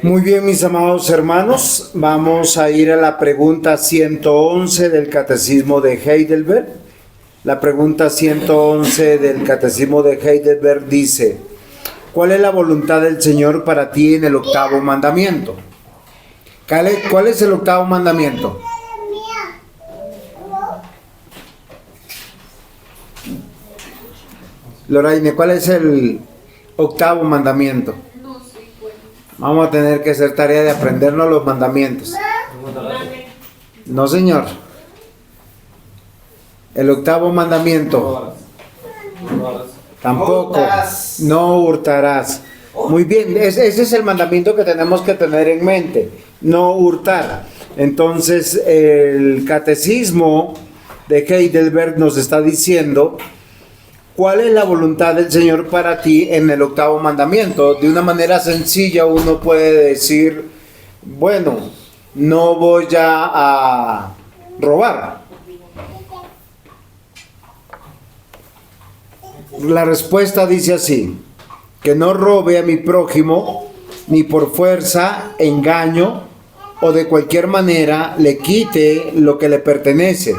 Muy bien, mis amados hermanos, vamos a ir a la pregunta 111 del Catecismo de Heidelberg. La pregunta 111 del Catecismo de Heidelberg dice: ¿cuál es la voluntad del Señor para ti en el octavo mandamiento? ¿Cuál es el octavo mandamiento? Loraine, ¿cuál es el octavo mandamiento? Vamos a tener que hacer tarea de aprendernos los mandamientos. No, señor. El octavo mandamiento. Tampoco. No hurtarás. Muy bien, ese es el mandamiento que tenemos que tener en mente. No hurtar. Entonces, el Catecismo de Heidelberg nos está diciendo: ¿cuál es la voluntad del Señor para ti en el octavo mandamiento? De una manera sencilla uno puede decir, bueno, no voy a robar. La respuesta dice así: que no robe a mi prójimo, ni por fuerza, engaño o de cualquier manera le quite lo que le pertenece,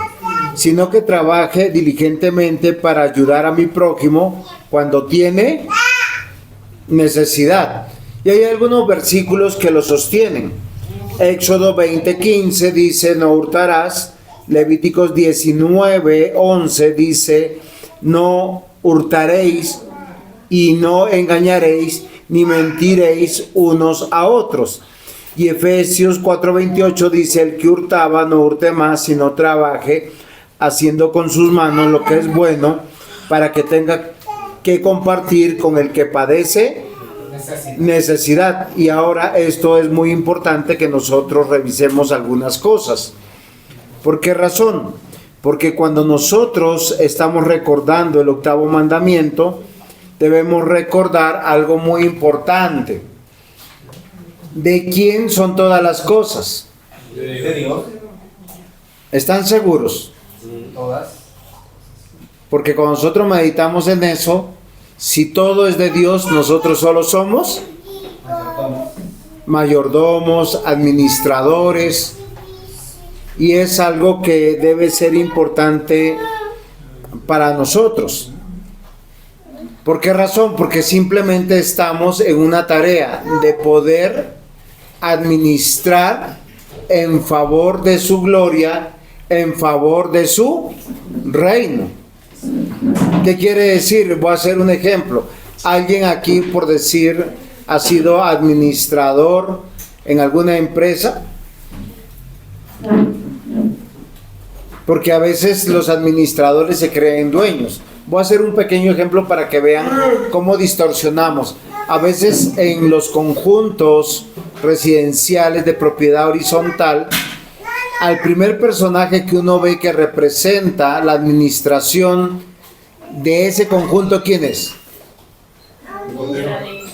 sino que trabaje diligentemente para ayudar a mi prójimo cuando tiene necesidad. Y hay algunos versículos que lo sostienen. Éxodo 20:15 dice: no hurtarás. Levíticos 19:11 dice: no hurtaréis y no engañaréis ni mentiréis unos a otros. Y Efesios 4:28 dice: el que hurtaba no hurte más, sino trabaje haciendo con sus manos lo que es bueno, para que tenga que compartir con el que padece necesidad. Y ahora esto es muy importante que nosotros revisemos algunas cosas. ¿Por qué razón? Porque cuando nosotros estamos recordando el octavo mandamiento, debemos recordar algo muy importante. ¿De quién son todas las cosas? De Dios. ¿Están seguros? Todas. Porque cuando nosotros meditamos en eso, si todo es de Dios, nosotros solo somos mayordomos, administradores, y es algo que debe ser importante para nosotros. ¿Por qué razón? Porque simplemente estamos en una tarea de poder administrar en favor de su gloria, en favor de su reino. ¿Qué quiere decir? Voy a hacer un ejemplo. Alguien aquí, por decir, ha sido administrador en alguna empresa, porque a veces los administradores se creen dueños. Voy a hacer un pequeño ejemplo para que vean cómo distorsionamos. A veces en los conjuntos residenciales de propiedad horizontal, al primer personaje que uno ve que representa la administración de ese conjunto, ¿quién es?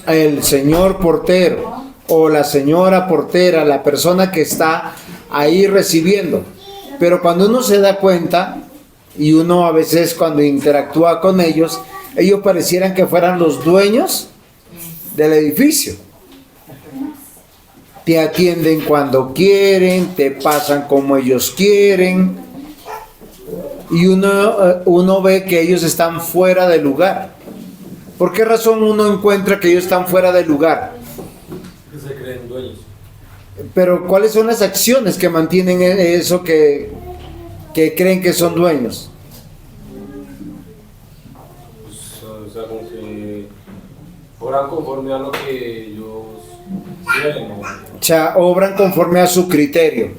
El señor portero o la señora portera, la persona que está ahí recibiendo. Pero cuando uno se da cuenta, y uno a veces cuando interactúa con ellos parecieran que fueran los dueños del edificio. Te atienden cuando quieren, te pasan como ellos quieren, y uno ve que ellos están fuera de lugar. ¿Por qué razón uno encuentra que ellos están fuera de lugar? Que se creen dueños. Pero ¿cuáles son las acciones que mantienen eso que creen que son dueños? Pues, o sea, como que obran conforme a lo que ellos quieren, ¿no? O sea, obran conforme a su criterio.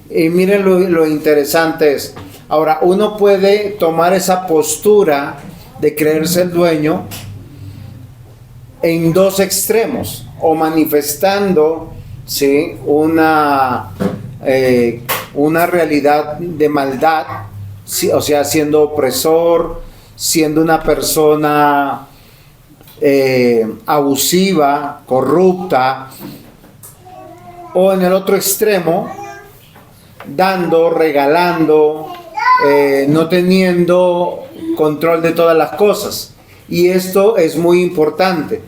Y miren lo interesante es, ahora uno puede tomar esa postura de creerse el dueño en dos extremos, o manifestando, ¿sí?, una realidad de maldad, ¿sí?, o sea, siendo opresor, siendo una persona abusiva, corrupta, o en el otro extremo, dando, regalando, no teniendo control de todas las cosas. Y esto es muy importante,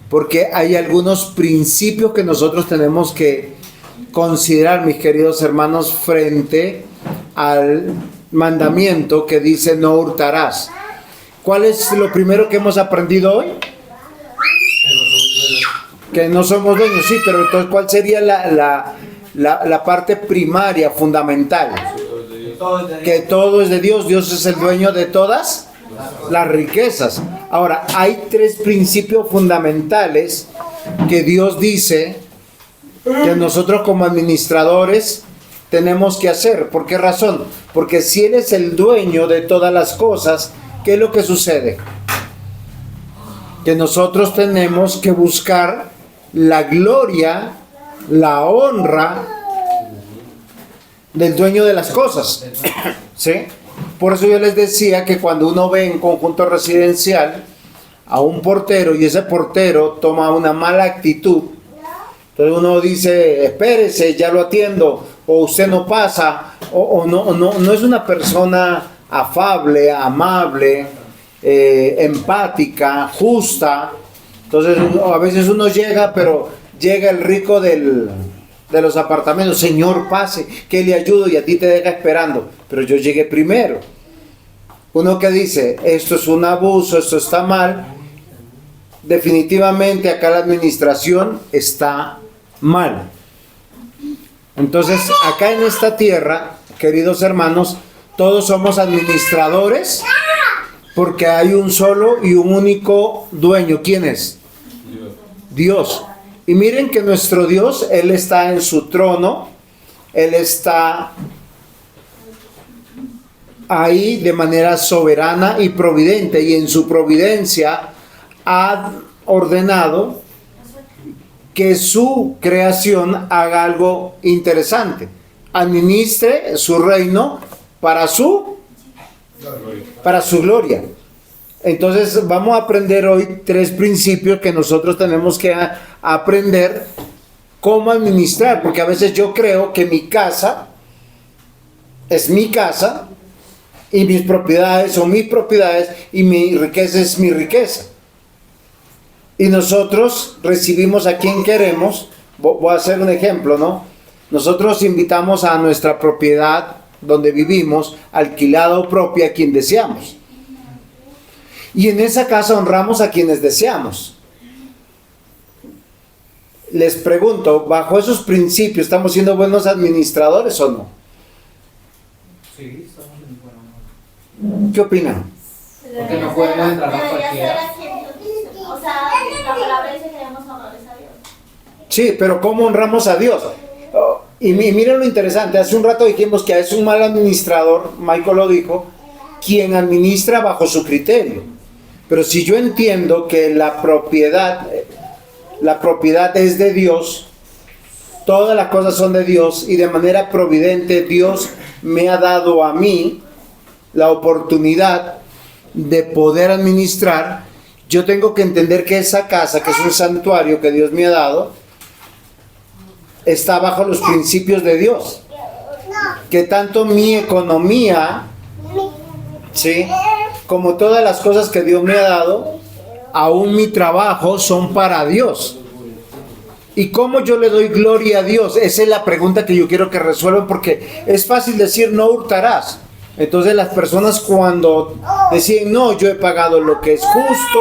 porque hay algunos principios que nosotros tenemos que considerar, mis queridos hermanos, frente al mandamiento que dice no hurtarás. ¿Cuál es lo primero que hemos aprendido hoy? Que no somos dueños, sí, pero entonces ¿cuál sería la parte primaria, fundamental? Que todo es de Dios. Dios es el dueño de todas las riquezas. Ahora, hay tres principios fundamentales que Dios dice que nosotros como administradores tenemos que hacer. ¿Por qué razón? Porque si Él es el dueño de todas las cosas, ¿qué es lo que sucede? Que nosotros tenemos que buscar la gloria, la honra del dueño de las cosas. ¿Sí? Por eso yo les decía que cuando uno ve en conjunto residencial a un portero y ese portero toma una mala actitud, entonces uno dice, espérese, ya lo atiendo, o usted no pasa, o no es una persona afable, amable, empática, justa. Entonces a veces uno llega, pero llega el rico de los apartamentos, señor, pase, que le ayudo, y a ti te deja esperando, pero yo llegué primero. Uno que dice, esto es un abuso, esto está mal, definitivamente acá la administración está mal. Entonces acá en esta tierra, queridos hermanos, todos somos administradores porque hay un solo y un único dueño. ¿Quién es? Dios. Y miren que nuestro Dios, Él está en su trono, Él está ahí de manera soberana y providente, y en su providencia ha ordenado que su creación haga algo interesante, administre su reino para su gloria. Entonces vamos a aprender hoy tres principios que nosotros tenemos que aprender cómo administrar, porque a veces yo creo que mi casa es mi casa y mis propiedades son mis propiedades y mi riqueza es mi riqueza. Y nosotros recibimos a quien queremos. Voy a hacer un ejemplo, ¿no? Nosotros invitamos a nuestra propiedad donde vivimos, alquilada o propia, a quien deseamos. Y en esa casa honramos a quienes deseamos. Les pregunto, bajo esos principios, ¿estamos siendo buenos administradores o no? Sí, estamos en buena. ¿Qué opinan? Porque no pueden entrar a cualquiera. O sea, la palabra dice que debemos honrarles a Dios. Sí, pero ¿cómo honramos a Dios? Y miren lo interesante, hace un rato dijimos que es un mal administrador, Michael lo dijo, quien administra bajo su criterio. Pero si yo entiendo que la propiedad es de Dios, todas las cosas son de Dios, y de manera providente Dios me ha dado a mí la oportunidad de poder administrar, yo tengo que entender que esa casa, que es un santuario que Dios me ha dado, está bajo los principios de Dios. Que tanto mi economía, ¿sí?, como todas las cosas que Dios me ha dado, aún mi trabajo, son para Dios. ¿Y cómo yo le doy gloria a Dios? Esa es la pregunta que yo quiero que resuelvan, porque es fácil decir no hurtarás. Entonces las personas cuando deciden, no, yo he pagado lo que es justo,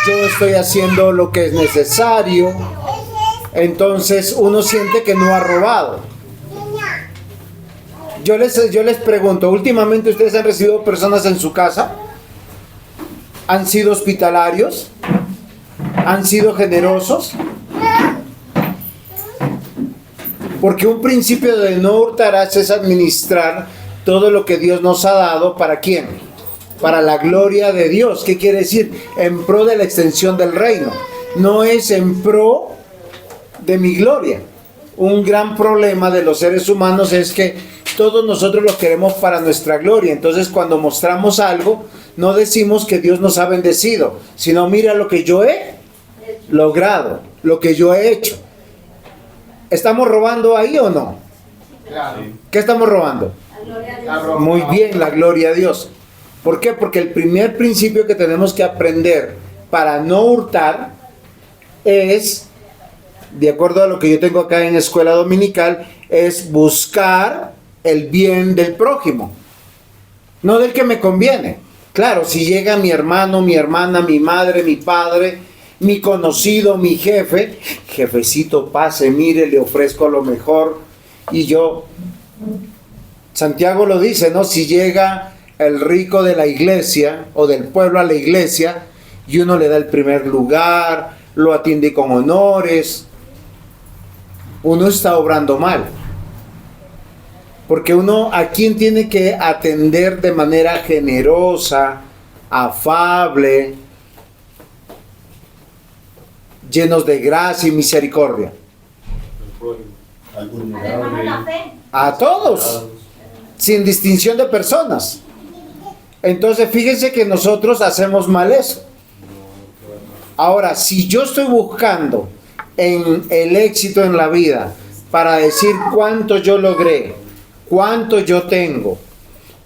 yo estoy haciendo lo que es necesario, entonces uno siente que no ha robado. Yo les pregunto, últimamente ustedes han recibido personas en su casa, han sido hospitalarios, han sido generosos, porque un principio de no hurtarás es administrar todo lo que Dios nos ha dado. ¿Para quién? Para la gloria de Dios. ¿Qué quiere decir? En pro de la extensión del reino. No es en pro de mi gloria. Un gran problema de los seres humanos es que todos nosotros lo queremos para nuestra gloria. Entonces cuando mostramos algo, no decimos que Dios nos ha bendecido, sino mira lo que yo he logrado, lo que yo he hecho. ¿Estamos robando ahí o no? Claro. ¿Qué estamos robando? Muy bien, la gloria a Dios. ¿Por qué? Porque el primer principio que tenemos que aprender para no hurtar es, de acuerdo a lo que yo tengo acá en escuela dominical, es buscar el bien del prójimo, no del que me conviene. Claro, si llega mi hermano, mi hermana, mi madre, mi padre, mi conocido, mi jefe, jefecito, pase, mire, le ofrezco lo mejor. Y yo, Santiago lo dice, ¿no? Si llega el rico de la iglesia o del pueblo a la iglesia y uno le da el primer lugar, lo atiende con honores, uno está obrando mal. Porque uno a quien tiene que atender de manera generosa, afable, llenos de gracia y misericordia. El prójimo. Al hermano en la fe. A todos, sin distinción de personas. Entonces fíjense que nosotros hacemos mal eso. Ahora, si yo estoy buscando en el éxito en la vida para decir cuánto yo logré, cuánto yo tengo,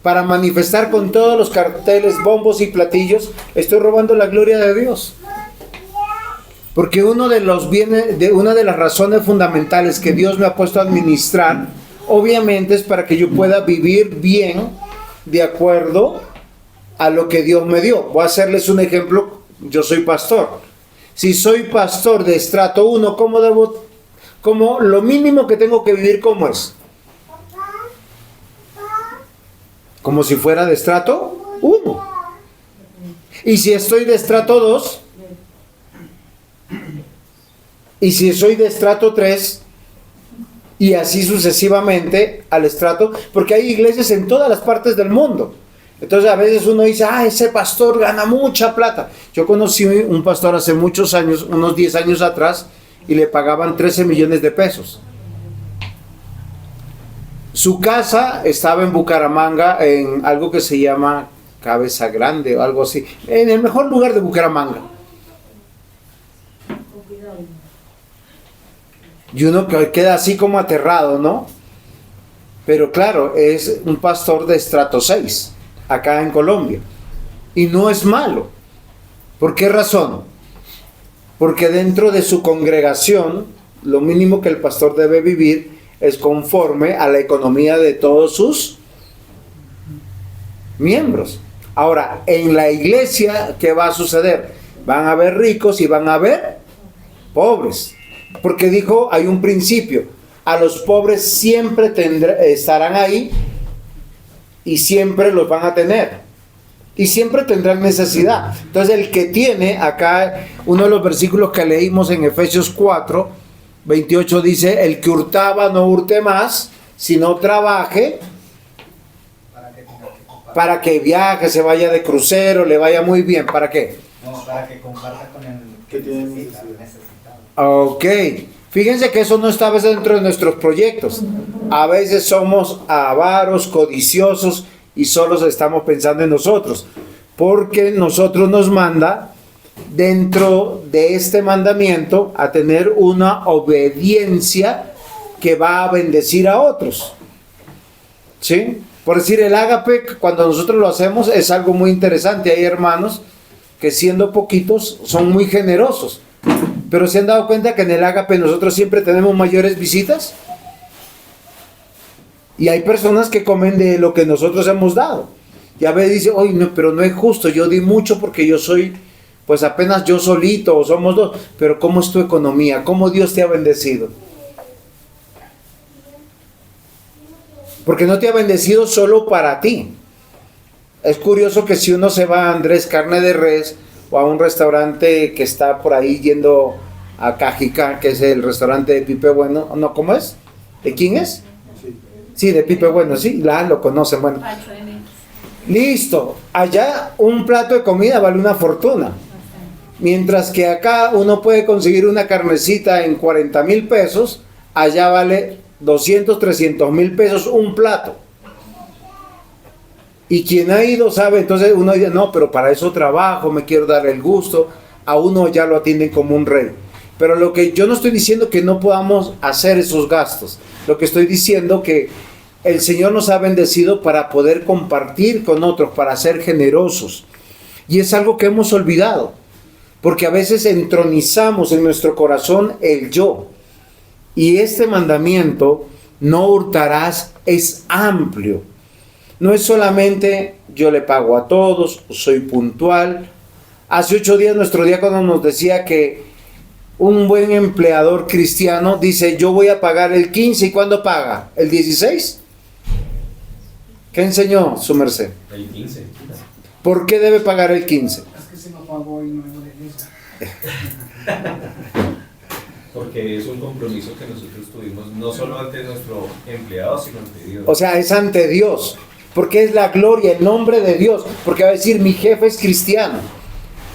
para manifestar con todos los carteles, bombos y platillos, estoy robando la gloria de Dios. Porque una de las razones fundamentales que Dios me ha puesto a administrar, obviamente es para que yo pueda vivir bien de acuerdo a lo que Dios me dio. Voy a hacerles un ejemplo. Yo soy pastor. Si soy pastor de estrato 1, ¿cómo lo mínimo que tengo que vivir, cómo es? Como si fuera de estrato 1. Y si estoy de estrato 2, y si soy de estrato 3, y así sucesivamente al estrato, porque hay iglesias en todas las partes del mundo. Entonces a veces uno dice, ese pastor gana mucha plata. Yo conocí un pastor hace muchos años, unos 10 años atrás, y le pagaban 13 millones de pesos. Su casa estaba en Bucaramanga, en algo que se llama Cabeza Grande o algo así, en el mejor lugar de Bucaramanga. Y uno queda así como aterrado, ¿no? Pero claro, es un pastor de estrato 6, acá en Colombia. Y no es malo. ¿Por qué razón? Porque dentro de su congregación, lo mínimo que el pastor debe vivir es conforme a la economía de todos sus miembros. Ahora, en la iglesia, ¿qué va a suceder? Van a haber ricos y van a haber pobres. Porque dijo, hay un principio, a los pobres siempre estarán ahí y siempre los van a tener. Y siempre tendrán necesidad. Entonces el que tiene, acá uno de los versículos que leímos en Efesios 4, 28 dice, el que hurtaba no hurte más, sino trabaje para que viaje, se vaya de crucero, le vaya muy bien. ¿Para qué? No, para que comparta con el Que tiene necesitado. Ok, fíjense que eso no está a veces dentro de nuestros proyectos. A veces somos avaros, codiciosos y solo estamos pensando en nosotros. Porque nosotros nos manda dentro de este mandamiento a tener una obediencia que va a bendecir a otros. ¿Sí? Por decir, el ágape, cuando nosotros lo hacemos, es algo muy interesante. Hay hermanos que siendo poquitos son muy generosos. Pero ¿se han dado cuenta que en el ágape nosotros siempre tenemos mayores visitas? Y hay personas que comen de lo que nosotros hemos dado. Y a veces dice, oye, no, pero no es justo, yo di mucho porque yo soy, pues apenas yo solito, o somos dos. Pero ¿cómo es tu economía? ¿Cómo Dios te ha bendecido? Porque no te ha bendecido solo para ti. Es curioso que si uno se va a Andrés Carne de Res, o a un restaurante que está por ahí yendo a Cajicá, que es el restaurante de Pipe Bueno, ¿no? ¿Cómo es? ¿De quién es? Sí, de Pipe Bueno, sí, lo conocen, bueno. Listo, allá un plato de comida vale una fortuna. Mientras que acá uno puede conseguir una carnecita en 40,000 pesos, allá vale 200, 300,000 pesos un plato. Y quien ha ido sabe, entonces uno dice, no, pero para eso trabajo, me quiero dar el gusto. A uno ya lo atienden como un rey. Pero lo que yo no estoy diciendo que no podamos hacer esos gastos. Lo que estoy diciendo que el Señor nos ha bendecido para poder compartir con otros, para ser generosos. Y es algo que hemos olvidado. porque a veces entronizamos en nuestro corazón el yo. Y este mandamiento, no hurtarás, es amplio. No es solamente yo le pago a todos, soy puntual. Hace 8 días nuestro diácono nos decía que un buen empleador cristiano dice, yo voy a pagar el 15, ¿y cuándo paga? ¿El 16? ¿Qué enseñó su merced? El 15. ¿Por qué debe pagar el 15? Es que se lo pagó y no es de iglesia. Porque es un compromiso que nosotros tuvimos no solo ante nuestro empleado, sino ante Dios. O sea, es ante Dios, porque es la gloria, el nombre de Dios, porque va a decir, mi jefe es cristiano,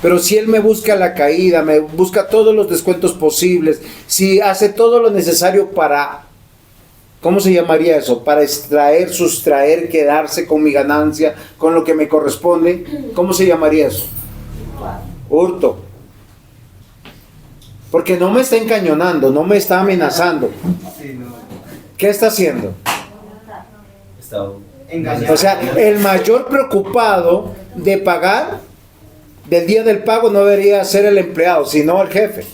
pero si él me busca la caída, me busca todos los descuentos posibles, si hace todo lo necesario para, ¿cómo se llamaría eso? Para extraer, sustraer, quedarse con mi ganancia, con lo que me corresponde, ¿cómo se llamaría eso? Hurto. Porque no me está encañonando, no me está amenazando. Sí, no. ¿Qué está haciendo? Está Engañado. O sea, el mayor preocupado de pagar, del día del pago, no debería ser el empleado, sino el jefe.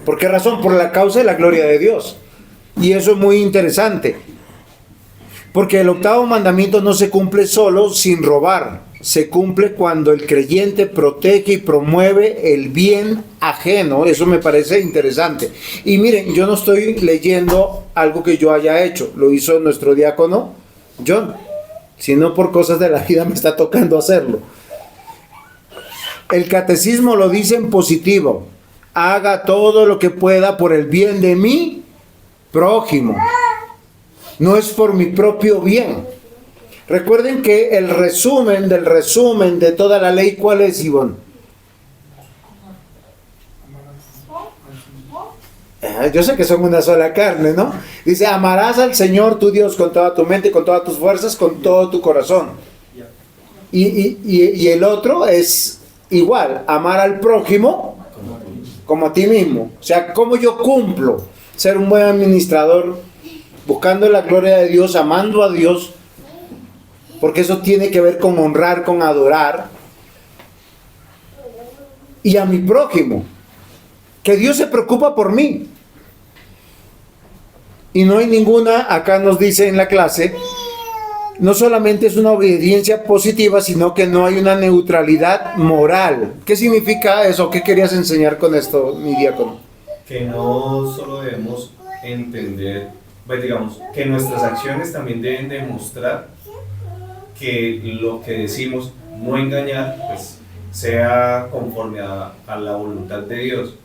¿Por qué razón? Por la causa de la gloria de Dios. Y eso es muy interesante. Porque el 8º mandamiento no se cumple solo sin robar. Se cumple cuando el creyente protege y promueve el bien ajeno. Eso me parece interesante. Y miren, yo no estoy leyendo algo que yo haya hecho. Lo hizo nuestro diácono John. Si no, por cosas de la vida me está tocando hacerlo. El catecismo lo dice en positivo. Haga todo lo que pueda por el bien de mi prójimo. No es por mi propio bien. Recuerden que el resumen de toda la ley, ¿cuál es, Ivonne? Yo sé que son una sola carne, ¿no? Dice, amarás al Señor tu Dios con toda tu mente, con todas tus fuerzas, con todo tu corazón. Y el otro es igual, amar al prójimo como a ti mismo. O sea, ¿cómo yo cumplo ser un buen administrador, buscando la gloria de Dios, amando a Dios? Porque eso tiene que ver con honrar, con adorar. Y a mi prójimo. Que Dios se preocupa por mí. Y no hay ninguna, acá nos dice en la clase, no solamente es una obediencia positiva, sino que no hay una neutralidad moral. ¿Qué significa eso? ¿Qué querías enseñar con esto, mi diácono? Que no solo debemos entender, pues digamos, que nuestras acciones también deben demostrar que lo que decimos, no engañar, pues sea conforme a la voluntad de Dios.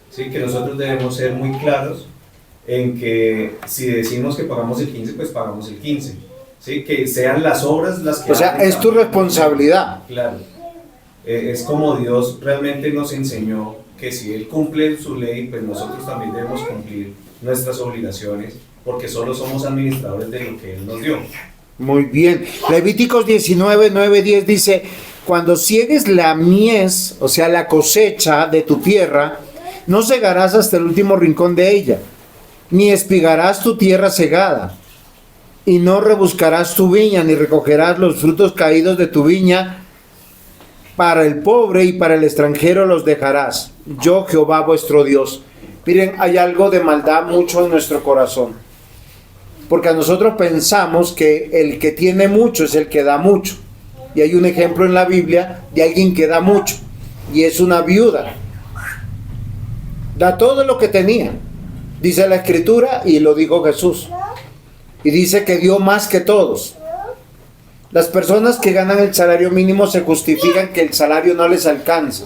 ¿Sí? Que nosotros debemos ser muy claros en que si decimos que pagamos el 15, pues pagamos el 15. ¿Sí? Que sean las obras las que... O sea, es tu responsabilidad. Claro. Es como Dios realmente nos enseñó que si Él cumple su ley, pues nosotros también debemos cumplir nuestras obligaciones, porque solo somos administradores de lo que Él nos dio. Muy bien. Levíticos 19, 9, 10 dice, cuando ciegues la mies, o sea, la cosecha de tu tierra, no segarás hasta el último rincón de ella, ni espigarás tu tierra segada, y no rebuscarás tu viña, ni recogerás los frutos caídos de tu viña. Para el pobre y para el extranjero los dejarás. Yo, Jehová vuestro Dios. Miren, hay algo de maldad mucho en nuestro corazón. Porque a nosotros pensamos que el que tiene mucho es el que da mucho. Y hay un ejemplo en la Biblia de alguien que da mucho. Y es una viuda. Da todo lo que tenía. Dice la Escritura y lo dijo Jesús. Y dice que dio más que todos. Las personas que ganan el salario mínimo se justifican que el salario no les alcanza.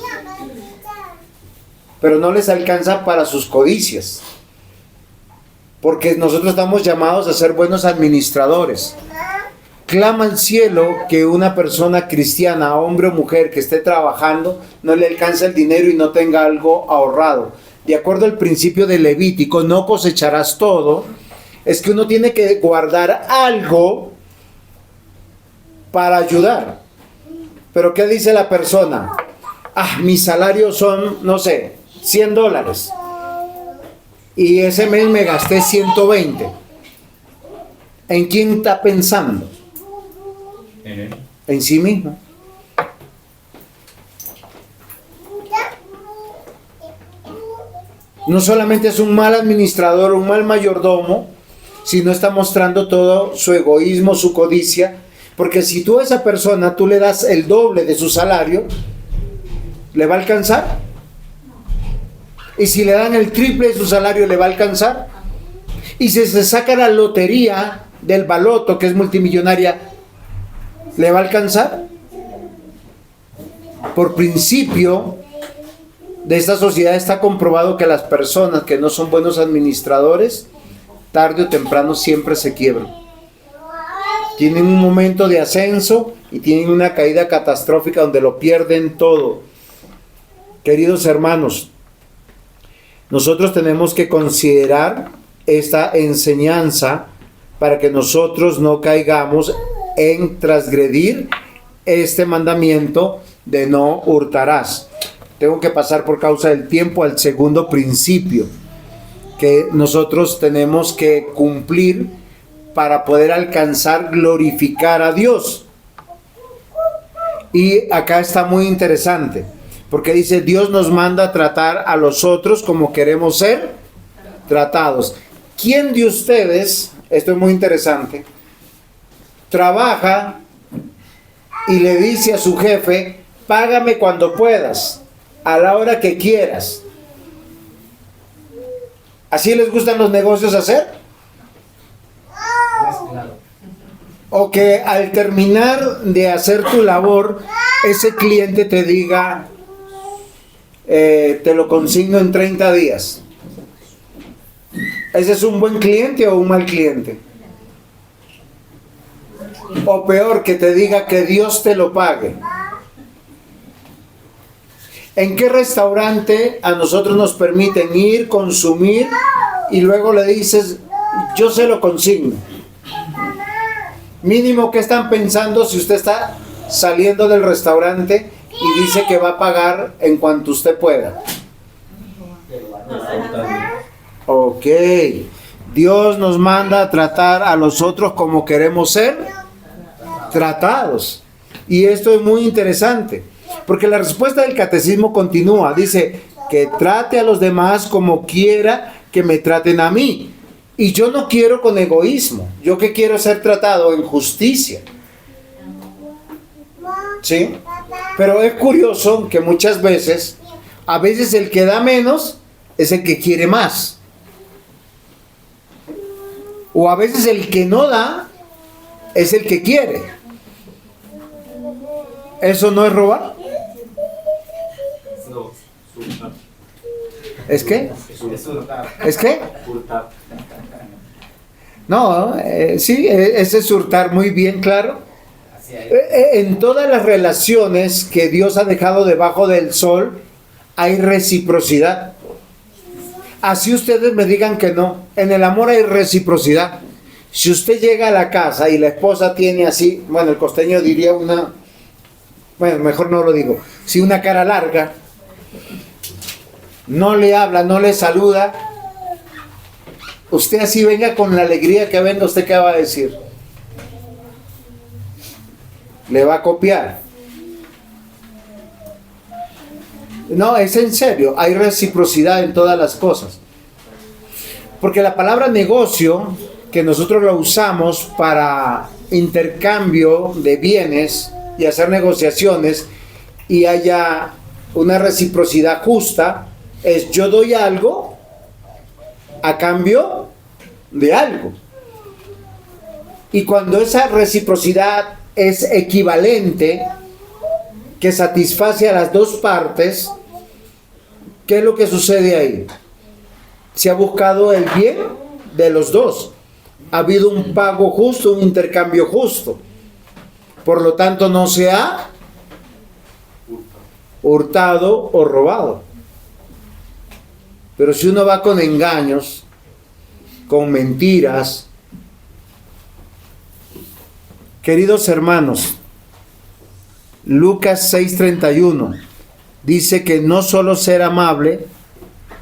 Pero no les alcanza para sus codicias. Porque nosotros estamos llamados a ser buenos administradores. Clama al cielo que una persona cristiana, hombre o mujer que esté trabajando, no le alcance el dinero y no tenga algo ahorrado. De acuerdo al principio de Levítico, no cosecharás todo. Es que uno tiene que guardar algo para ayudar. Pero ¿qué dice la persona? Mi salario son, no sé, $100. Y ese mes me gasté 120. ¿En quién está pensando? En sí mismo. No solamente es un mal administrador, un mal mayordomo, sino está mostrando todo su egoísmo, su codicia. Porque si tú a esa persona, tú le das el doble de su salario, ¿le va a alcanzar? Y si le dan el triple de su salario, ¿le va a alcanzar? Y si se saca la lotería del baloto, que es multimillonaria, ¿le va a alcanzar? Por principio de esta sociedad está comprobado que las personas que no son buenos administradores, tarde o temprano siempre se quiebran. Tienen un momento de ascenso y tienen una caída catastrófica donde lo pierden todo. Queridos hermanos, nosotros tenemos que considerar esta enseñanza para que nosotros no caigamos en transgredir este mandamiento de no hurtarás. Tengo que pasar por causa del tiempo al segundo principio que nosotros tenemos que cumplir para poder alcanzar glorificar a Dios. Y acá está muy interesante, porque dice, Dios nos manda a tratar a los otros como queremos ser tratados. ¿Quién de ustedes, esto es muy interesante, trabaja y le dice a su jefe, págame cuando puedas, a la hora que quieras? ¿Así les gustan los negocios hacer? O que al terminar de hacer tu labor, ese cliente te diga, te lo consigno en 30 días. ¿Ese es un buen cliente o un mal cliente? O peor, que te diga que Dios te lo pague. ¿En qué restaurante a nosotros nos permiten ir, consumir y luego le dices, yo se lo consigno? Mínimo, ¿qué están pensando si usted está saliendo del restaurante y dice que va a pagar en cuanto usted pueda? Ok. Dios nos manda a tratar a los otros como queremos ser tratados. Y esto es muy interesante, porque la respuesta del catecismo continúa. Dice, que trate a los demás como quiera que me traten a mí. Y yo no quiero con egoísmo. Yo que quiero ser tratado en justicia. ¿Sí? Pero es curioso que muchas veces, a veces el que da menos es el que quiere más. O a veces el que no da es el que quiere. ¿Eso no es robar? No, hurtar. ¿Es qué? Es hurtar. ¿Es qué? Hurtar. No, sí, ese es hurtar, muy bien, claro. Así hay. En todas las relaciones que Dios ha dejado debajo del sol, hay reciprocidad. Así ustedes me digan que no, en el amor hay reciprocidad. Si usted llega a la casa y la esposa tiene así, bueno, el costeño diría una, bueno, mejor no lo digo, si una cara larga, no le habla, no le saluda, usted así venga con la alegría que venga, ¿usted qué va a decir? Le va a copiar. No, es en serio, hay reciprocidad en todas las cosas. Porque la palabra negocio, que nosotros la usamos para intercambio de bienes y hacer negociaciones y haya una reciprocidad justa, es yo doy algo a cambio de algo. Y cuando esa reciprocidad es equivalente, que satisface a las dos partes, ¿qué es lo que sucede ahí? Se ha buscado el bien de los dos. Ha habido un pago justo, un intercambio justo. Por lo tanto, no se ha hurtado o robado. Pero si uno va con engaños, con mentiras, queridos hermanos, Lucas 6:31 dice que no solo ser amable,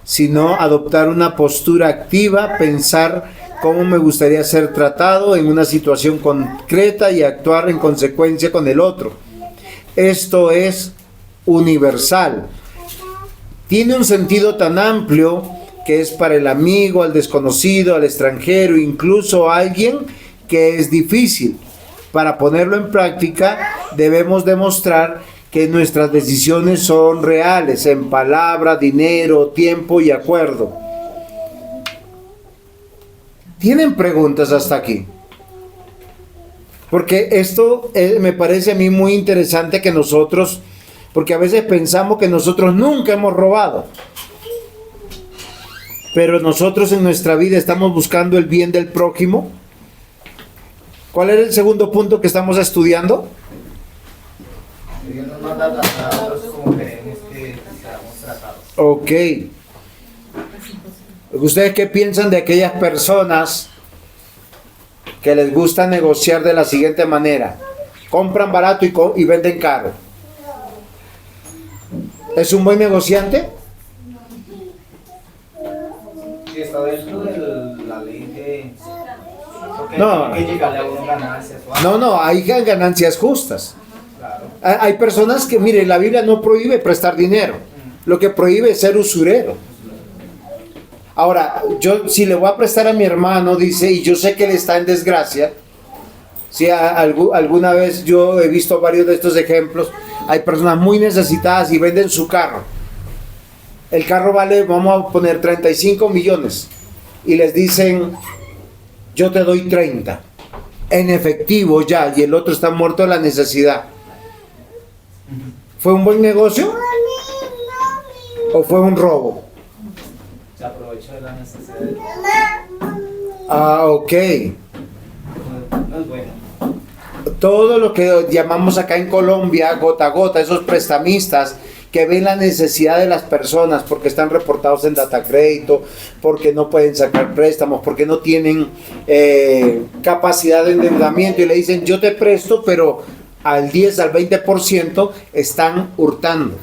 sino adoptar una postura activa, pensar cómo me gustaría ser tratado en una situación concreta y actuar en consecuencia con el otro. Esto es universal. Tiene un sentido tan amplio que es para el amigo, al desconocido, al extranjero, incluso a alguien que es difícil. Para ponerlo en práctica, debemos demostrar que nuestras decisiones son reales en palabra, dinero, tiempo y acuerdo. ¿Tienen preguntas hasta aquí? Porque esto me parece a mí muy interesante que nosotros, porque a veces pensamos que nosotros nunca hemos robado, pero nosotros en nuestra vida estamos buscando el bien del prójimo. ¿Cuál era el segundo punto que estamos estudiando? Dios nos manda a tratarnos como queremos que seamos tratados. Ok. ¿Ustedes qué piensan de aquellas personas que les gusta negociar de la siguiente manera? Compran barato y venden caro. ¿Es un buen negociante? Sí, está dentro de la ley de... Porque No. tiene que llegarle a uno ganancias o algo. No, hay ganancias justas. Claro. Hay personas que, mire, la Biblia no prohíbe prestar dinero. Lo que prohíbe es ser usurero. Ahora, yo si le voy a prestar a mi hermano, dice, y yo sé que él está en desgracia, si alguna vez yo he visto varios de estos ejemplos, hay personas muy necesitadas y venden su carro. El carro vale, vamos a poner 35 millones, y les dicen, yo te doy 30, en efectivo ya, y el otro está muerto de la necesidad. ¿Fue un buen negocio? ¿O fue un robo? Se aprovechó de la necesidad. Ah, ok. No es bueno. Todo lo que llamamos acá en Colombia gota a gota, esos prestamistas que ven la necesidad de las personas porque están reportados en data crédito, porque no pueden sacar préstamos, porque no tienen capacidad de endeudamiento y le dicen yo te presto, pero al 10 al 20% están hurtando,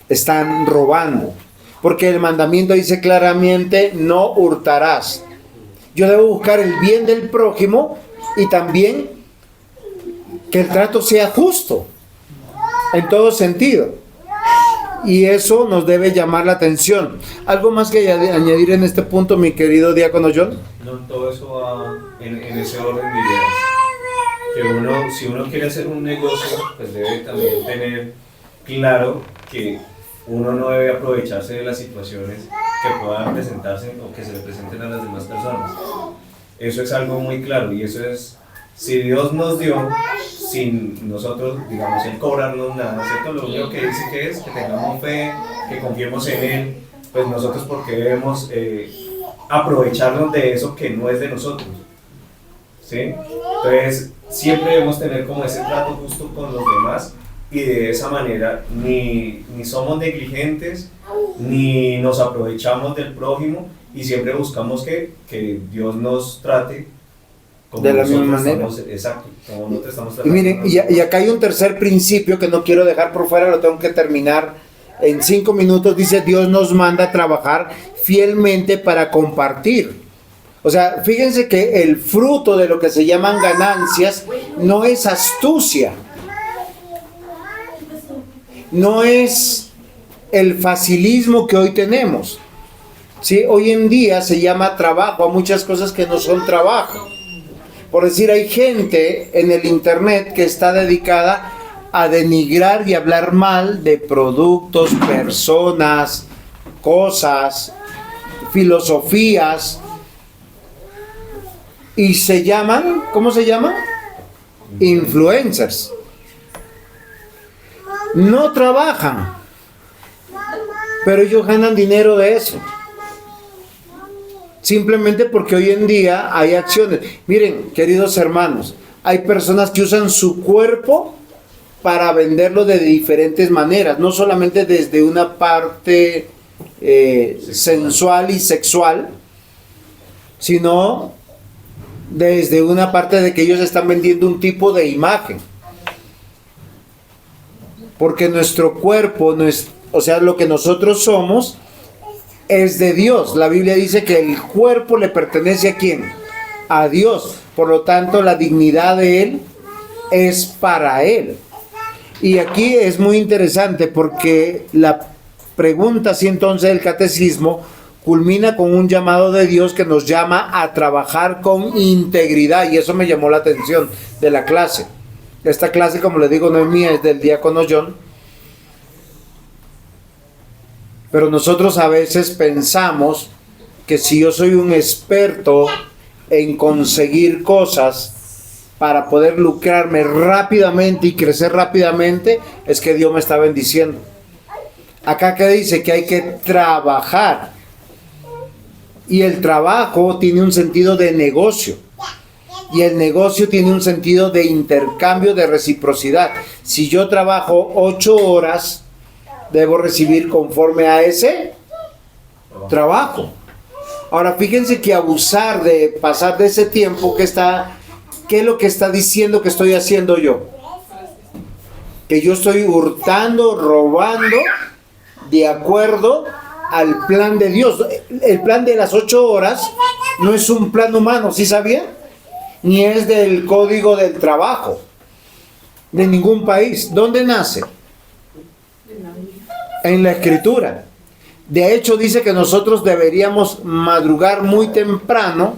están robando, porque el mandamiento dice claramente no hurtarás. Yo debo buscar el bien del prójimo y también que el trato sea justo en todo sentido, y eso nos debe llamar la atención. ¿Algo más que añadir en este punto, mi querido diácono John? No, todo eso va en ese orden de ideas. Que si uno quiere hacer un negocio, pues debe también tener claro que uno no debe aprovecharse de las situaciones que puedan presentarse o que se le presenten a las demás personas. Eso es algo muy claro, y eso es, si Dios nos dio, sin nosotros, digamos, sin cobrarnos nada, ¿cierto? Lo único que dice que es que tengamos fe, que confiemos en Él, pues nosotros porque debemos aprovecharnos de eso que no es de nosotros, ¿sí? Entonces, siempre debemos tener como ese trato justo con los demás, y de esa manera ni somos negligentes, ni nos aprovechamos del prójimo, y siempre buscamos que Dios nos trate como de la misma nosotros manera. estamos, exacto, como nosotros estamos Y tratando. miren, y acá hay un tercer principio que no quiero dejar por fuera, lo tengo que terminar en 5 minutos. Dice, Dios nos manda a trabajar fielmente para compartir. O sea, fíjense que el fruto de lo que se llaman ganancias no es astucia, no es el facilismo que hoy tenemos. ¿Sí? Hoy en día se llama trabajo a muchas cosas que no son trabajo. Por decir, hay gente en el internet que está dedicada a denigrar y hablar mal de productos, personas, cosas, filosofías, y se llaman, ¿cómo se llaman? Influencers. No trabajan, pero ellos ganan dinero de eso. Simplemente porque hoy en día hay acciones. Miren, queridos hermanos, hay personas que usan su cuerpo para venderlo de diferentes maneras, no solamente desde una parte sensual y sexual, sino desde una parte de que ellos están vendiendo un tipo de imagen. Porque nuestro cuerpo, o sea, lo que nosotros somos, es de Dios. La Biblia dice que el cuerpo le pertenece ¿a quién? A Dios. Por lo tanto, la dignidad de Él es para Él. Y aquí es muy interesante porque pregunta si entonces el catecismo culmina con un llamado de Dios que nos llama a trabajar con integridad, y eso me llamó la atención de la clase. Esta clase, como les digo, no es mía, es del diácono John. Pero nosotros a veces pensamos que si yo soy un experto en conseguir cosas para poder lucrarme rápidamente y crecer rápidamente, es que Dios me está bendiciendo. Acá que dice que hay que trabajar, y el trabajo tiene un sentido de negocio, y el negocio tiene un sentido de intercambio, de reciprocidad. Si yo trabajo 8 horas, debo recibir conforme a ese trabajo. Ahora fíjense que abusar de pasar de ese tiempo, ¿qué es lo que está diciendo que estoy haciendo yo? Que yo estoy hurtando, robando, de acuerdo al plan de Dios. El plan de las 8 horas no es un plan humano, ¿sí sabía? Ni es del código del trabajo de ningún país. ¿Dónde nace? En la Escritura. De hecho dice que nosotros deberíamos madrugar muy temprano,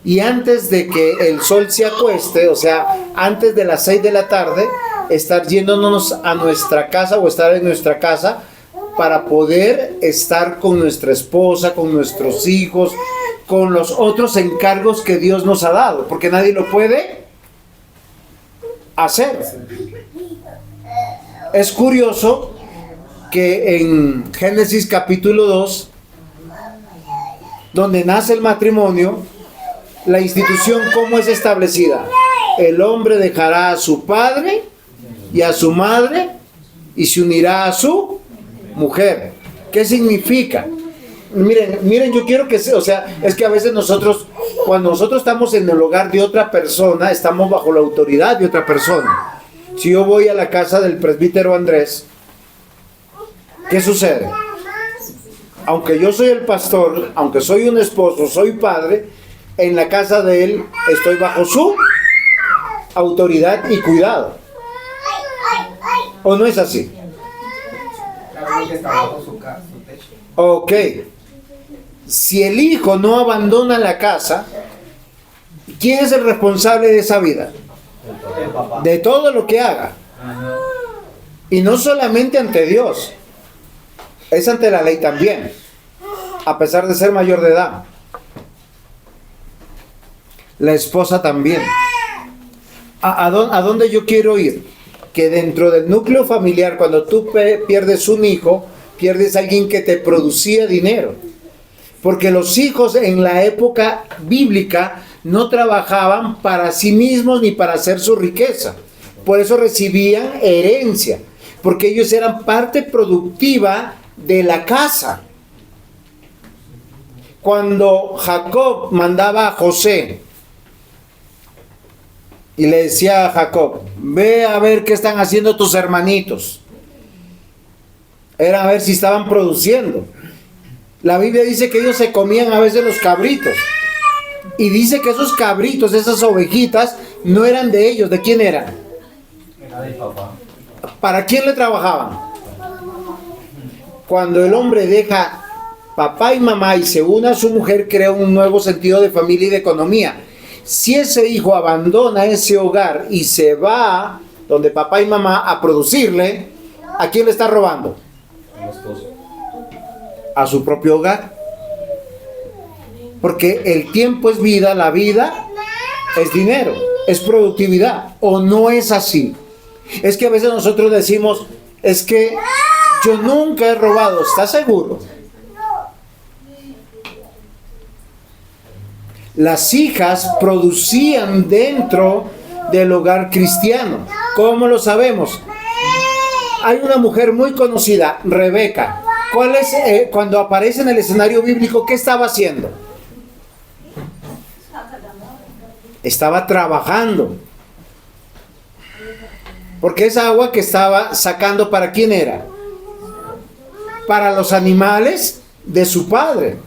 y antes de que el sol se acueste, o sea, antes de las 6 de la tarde, estar yéndonos a nuestra casa o estar en nuestra casa para poder estar con nuestra esposa, con nuestros hijos, con los otros encargos que Dios nos ha dado, porque nadie lo puede hacer. Es curioso que en Génesis capítulo 2, donde nace el matrimonio, la institución, ¿cómo es establecida? El hombre dejará a su padre y a su madre y se unirá a su mujer. ¿Qué significa? Miren, yo quiero que sea, o sea, es que a veces nosotros, cuando nosotros estamos en el hogar de otra persona, estamos bajo la autoridad de otra persona. Si yo voy a la casa del presbítero Andrés, ¿qué sucede? Aunque yo soy el pastor, aunque soy un esposo, soy padre, en la casa de él estoy bajo su autoridad y cuidado. ¿O no es así? Claro que está bajo su techo. Ok. Si el hijo no abandona la casa, ¿quién es el responsable de esa vida? El papá. De todo lo que haga. Y no solamente ante Dios, es ante la ley también, a pesar de ser mayor de edad. La esposa también. ¿A dónde yo quiero ir? Que dentro del núcleo familiar, cuando tú pierdes un hijo, pierdes a alguien que te producía dinero. Porque los hijos en la época bíblica no trabajaban para sí mismos ni para hacer su riqueza. Por eso recibían herencia, porque ellos eran parte productiva de la casa. Cuando Jacob mandaba a José y le decía a Jacob, ve a ver qué están haciendo tus hermanitos, era a ver si estaban produciendo. La Biblia dice que ellos se comían a veces los cabritos, y dice que esos cabritos, esas ovejitas, no eran de ellos. ¿De quién eran? Era del papá. ¿Para quién le trabajaban? Cuando el hombre deja papá y mamá y se une a su mujer, crea un nuevo sentido de familia y de economía. Si ese hijo abandona ese hogar y se va donde papá y mamá a producirle, ¿a quién le está robando? El esposo. A su propio hogar. Porque el tiempo es vida, la vida es dinero, es productividad. ¿O no es así? Es que a veces nosotros decimos, es que yo nunca he robado. ¿Estás seguro? Las hijas producían dentro del hogar cristiano. ¿Cómo lo sabemos? Hay una mujer muy conocida, Rebeca. ¿Cuál es, cuando aparece en el escenario bíblico, qué estaba haciendo? Estaba trabajando. Porque esa agua que estaba sacando, ¿para quién era? Para los animales de su padre.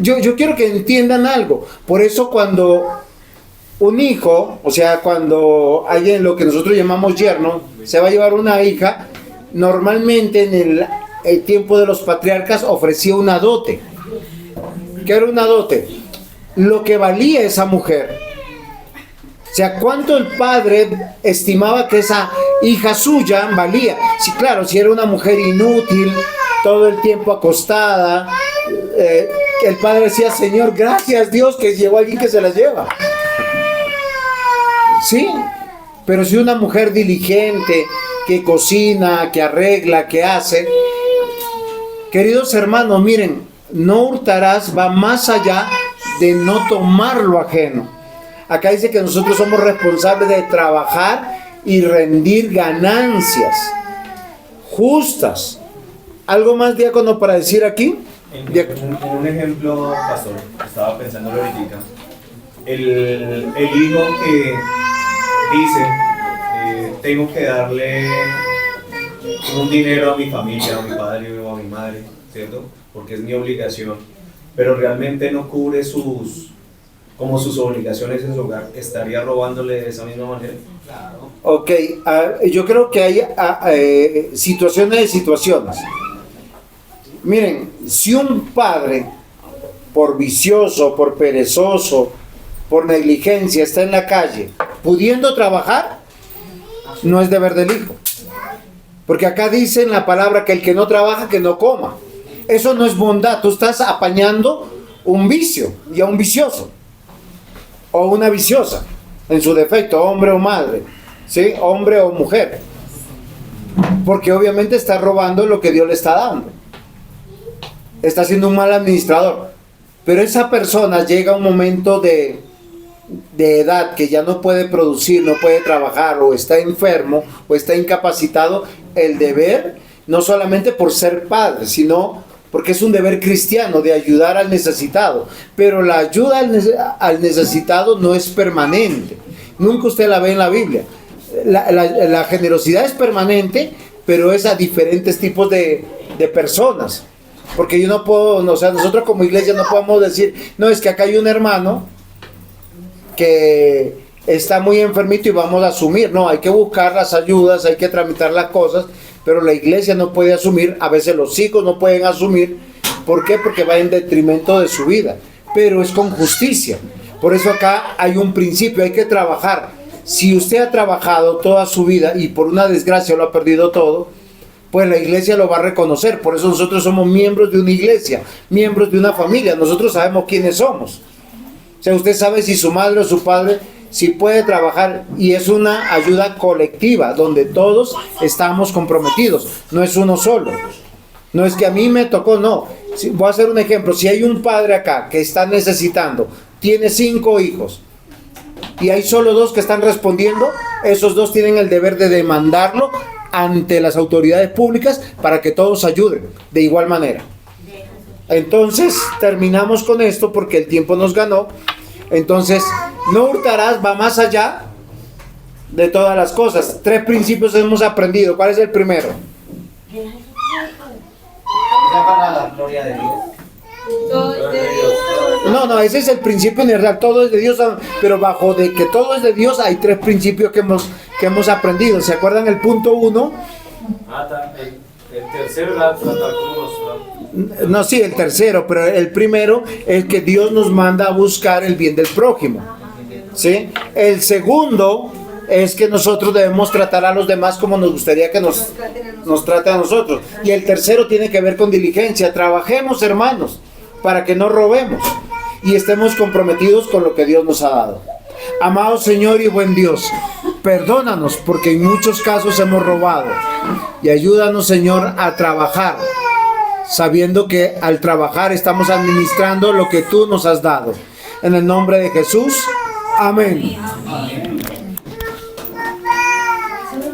Yo quiero que entiendan algo. Por eso cuando un hijo, o sea, cuando alguien, lo que nosotros llamamos yerno, se va a llevar una hija, normalmente en el tiempo de los patriarcas ofrecía una dote. ¿Qué era una dote? Lo que valía esa mujer. O sea, cuánto el padre estimaba que esa hija suya valía. Sí, claro, si era una mujer inútil, todo el tiempo acostada, el padre decía, Señor, gracias Dios que llegó alguien que se la lleva. Sí, pero si una mujer diligente, que cocina, que arregla, que hace, queridos hermanos, miren, no hurtarás va más allá de no tomar lo ajeno. Acá dice que nosotros somos responsables de trabajar y rendir ganancias justas. ¿Algo más, diácono, para decir aquí? En un ejemplo, pastor, estaba pensando ahorita, el hijo que dice, tengo que darle un dinero a mi familia, a mi padre o a mi madre, ¿cierto? Porque es mi obligación, pero realmente no cubre sus obligaciones en su hogar, ¿estaría robándole de esa misma manera? Claro. Ok, yo creo que hay situaciones de situaciones. Miren, si un padre, por vicioso, por perezoso, por negligencia, está en la calle, pudiendo trabajar, no es deber del hijo. Porque acá dice en la palabra que el que no trabaja, que no coma. Eso no es bondad, tú estás apañando un vicio y a un vicioso. O una viciosa, en su defecto, hombre o madre, ¿sí? Hombre o mujer. Porque obviamente está robando lo que Dios le está dando. Está siendo un mal administrador. Pero esa persona llega a un momento de edad que ya no puede producir, no puede trabajar, o está enfermo, o está incapacitado. El deber, no solamente por ser padre, sino porque es un deber cristiano de ayudar al necesitado. Pero la ayuda al necesitado no es permanente. Nunca usted la ve en la Biblia. La generosidad es permanente, pero es a diferentes tipos de personas. Porque yo no puedo, o sea, nosotros como iglesia no podemos decir, no, es que acá hay un hermano que está muy enfermito y vamos a asumir. No, hay que buscar las ayudas, hay que tramitar las cosas, pero la iglesia no puede asumir, a veces los hijos no pueden asumir. ¿Por qué? Porque va en detrimento de su vida, pero es con justicia. Por eso acá hay un principio, hay que trabajar. Si usted ha trabajado toda su vida y por una desgracia lo ha perdido todo, pues la iglesia lo va a reconocer. Por eso nosotros somos miembros de una iglesia, miembros de una familia. Nosotros sabemos quiénes somos. O sea, usted sabe si su madre o su padre, si puede trabajar, y es una ayuda colectiva, donde todos estamos comprometidos. No es uno solo. No es que a mí me tocó, no. Voy a hacer un ejemplo. Si hay un padre acá que está necesitando, tiene 5 hijos, y hay solo 2 que están respondiendo, esos 2 tienen el deber de demandarlo ante las autoridades públicas para que todos ayuden de igual manera. Entonces terminamos con esto porque el tiempo nos ganó. Entonces, no hurtarás va más allá de todas las cosas. 3 principios hemos aprendido. ¿Cuál es el primero? Ya para la gloria de Dios. No, ese es el principio universal. Todo es de Dios, pero bajo de que todo es de Dios hay 3 principios que hemos aprendido. ¿Se acuerdan el punto 1? El tercero era tratar como nos... No, sí, el tercero, pero el primero es que Dios nos manda a buscar el bien del prójimo, ¿sí? El segundo es que nosotros debemos tratar a los demás como nos gustaría que nos traten a nosotros. Y el tercero tiene que ver con diligencia. Trabajemos, hermanos, para que no robemos y estemos comprometidos con lo que Dios nos ha dado. Amado Señor y buen Dios, perdónanos porque en muchos casos hemos robado, y ayúdanos, Señor, a trabajar, sabiendo que al trabajar estamos administrando lo que tú nos has dado. En el nombre de Jesús, amén.